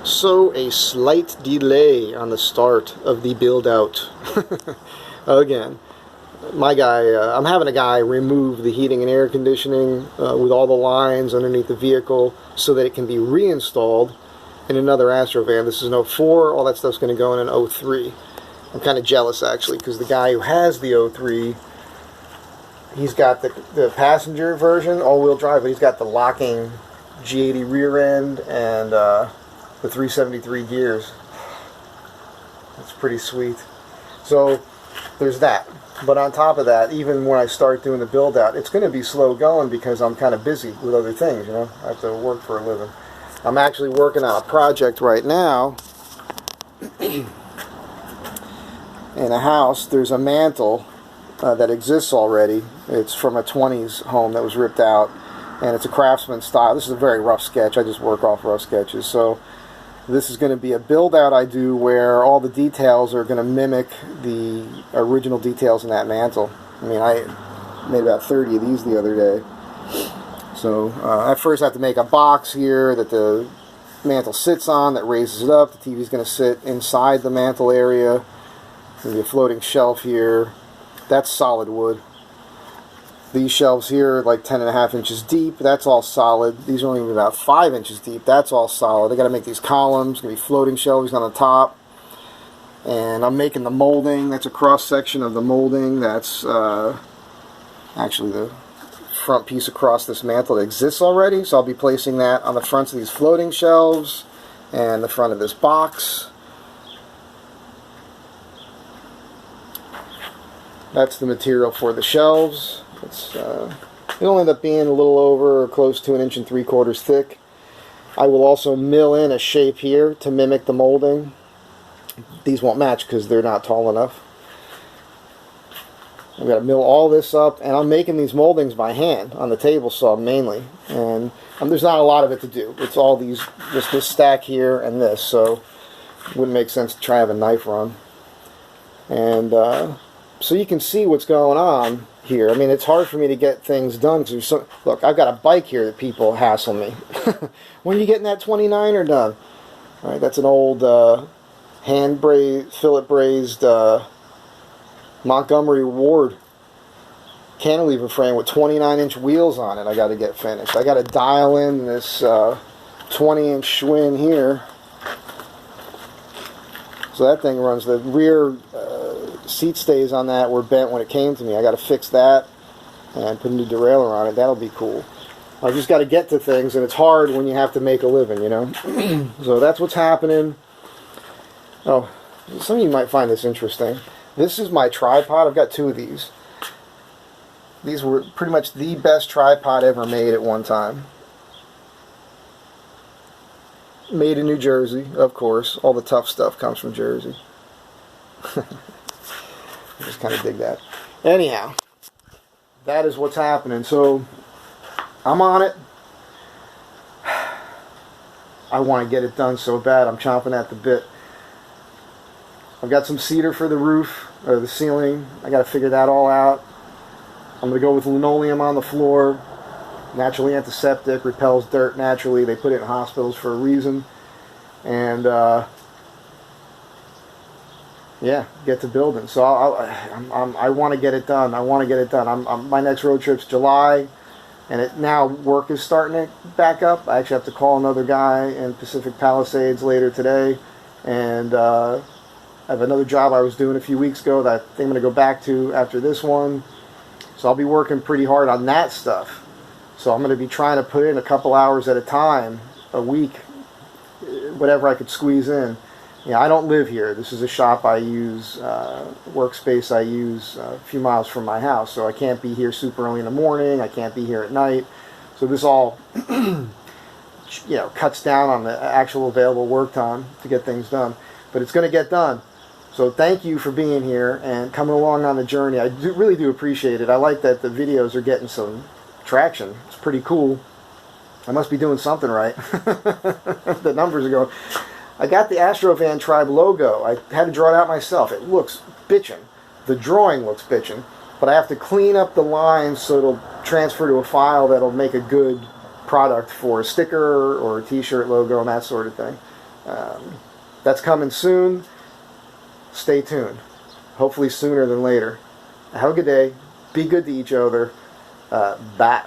So a slight delay on the start of the build out. Again, my guy, I'm having a guy remove the heating and air conditioning with all the lines underneath the vehicle so that it can be reinstalled in another Astro van. This is an 04, all that stuff's going to go in an 03. I'm kind of jealous actually, because the guy who has the 03, he's got the passenger version, all-wheel drive, but he's got the locking G80 rear end and the 373 gears. That's pretty sweet. So there's that. But on top of that, even when I start doing the build out, it's going to be slow going because I'm kind of busy with other things, you know. I have to work for a living. I'm actually working on a project right now. In a house, there's a mantle that exists already. It's from a 20s home that was ripped out, and it's a craftsman style. This is a very rough sketch. I just work off rough sketches. So this is going to be a build out I do where all the details are going to mimic the original details in that mantle. I mean, I made about 30 of these the other day. So I first have to make a box here that the mantle sits on that raises it up. The TV's going to sit inside the mantle area. There's a floating shelf here. That's solid wood. These shelves here are like 10.5 inches deep. That's all solid. These are only about 5 inches deep. That's all solid. I got to make these columns. Going to be floating shelves on the top. And I'm making the molding. That's a cross section of the molding. That's actually the front piece across this mantle that exists already. So I'll be placing that on the fronts of these floating shelves and the front of this box. That's the material for the shelves. It'll end up being a little over or close to 1 3/4 inches thick. I will also mill in a shape here to mimic the molding. These won't match because they're not tall enough. I've got to mill all this up, and I'm making these moldings by hand on the table saw mainly. And there's not a lot of it to do. It's all these, just this stack here and this, so it wouldn't make sense to try to have a knife run. And so you can see what's going on here. I mean, it's hard for me to get things done. Look, I've got a bike here that people hassle me. When are you getting that 29er done? All right, that's an old hand braised, fillet braised Montgomery Ward cantilever frame with 29-inch wheels on it. I got to get finished. I got to dial in this 20-inch Schwinn here. So that thing runs. The rear seat stays on that were bent when it came to me. I got to fix that and put a new derailleur on it. That'll be cool. I just got to get to things, and it's hard when you have to make a living, you know. So that's what's happening. Oh, some of you might find this interesting. This is my tripod. I've got 2 of these. These were pretty much the best tripod ever made at one time. Made in New Jersey, of course. All the tough stuff comes from Jersey. I just kind of dig that. Anyhow, that is what's happening. So, I'm on it. I want to get it done so bad. I'm chomping at the bit. I've got some cedar for the roof, or the ceiling. I got to figure that all out. I'm going to go with linoleum on the floor. Naturally antiseptic, repels dirt naturally. They put it in hospitals for a reason. And yeah, get to building. So I want to get it done. I want to get it done. My next road trip's July, and now work is starting to back up. I actually have to call another guy in Pacific Palisades later today, and I have another job I was doing a few weeks ago that I think I'm going to go back to after this one. So I'll be working pretty hard on that stuff. So I'm going to be trying to put in a couple hours at a time, a week, whatever I could squeeze in. Yeah, I don't live here. This is a shop I use, workspace I use a few miles from my house. So I can't be here super early in the morning. I can't be here at night. So this all, cuts down on the actual available work time to get things done. But it's going to get done. So thank you for being here and coming along on the journey. I really do appreciate it. I like that the videos are getting some traction. It's pretty cool. I must be doing something right. The numbers are going. I got the Astro Van Tribe logo. I had to draw it out myself. It looks bitchin'. The drawing looks bitchin'. But I have to clean up the lines so it'll transfer to a file that'll make a good product for a sticker or a t-shirt logo and that sort of thing. That's coming soon. Stay tuned. Hopefully sooner than later. Have a good day. Be good to each other. Bye.